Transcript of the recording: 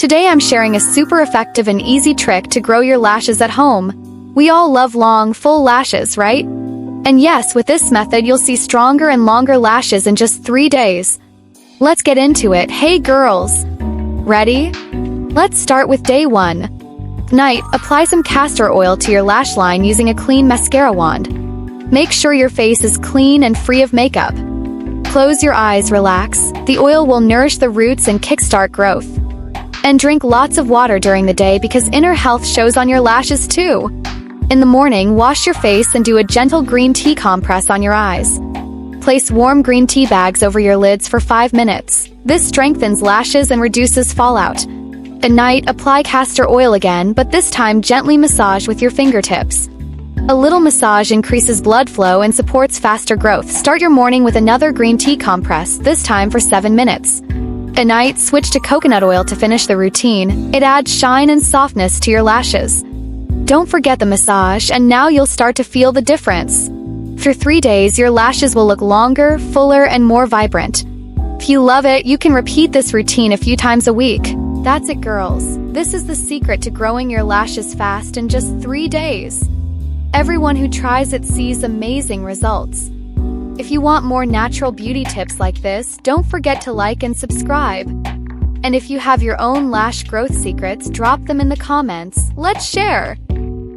Today I'm sharing a super effective and easy trick to grow your lashes at home. We all love long, full lashes, right? And yes, with this method you'll see stronger and longer lashes in just 3 days. Let's get into it. Hey girls! Ready? Let's start with day 1. Night, apply some castor oil to your lash line using a clean mascara wand. Make sure your face is clean and free of makeup. Close your eyes, relax. The oil will nourish the roots and kickstart growth. And drink lots of water during the day because inner health shows on your lashes too. In the morning, wash your face and do a gentle green tea compress on your eyes. Place warm green tea bags over your lids for 5 minutes. This strengthens lashes and reduces fallout. At night, apply castor oil again, but this time gently massage with your fingertips. A little massage increases blood flow and supports faster growth. Start your morning with another green tea compress, this time for 7 minutes. At night, switch to coconut oil to finish the routine. It adds shine and softness to your lashes. Don't forget the massage, and now you'll start to feel the difference. For 3 days, your lashes will look longer, fuller, and more vibrant. If you love it, you can repeat this routine a few times a week. That's it, girls. This is the secret to growing your lashes fast in just 3 days. Everyone who tries it sees amazing results. If you want more natural beauty tips like this, don't forget to like and subscribe. And if you have your own lash growth secrets, drop them in the comments. Let's share!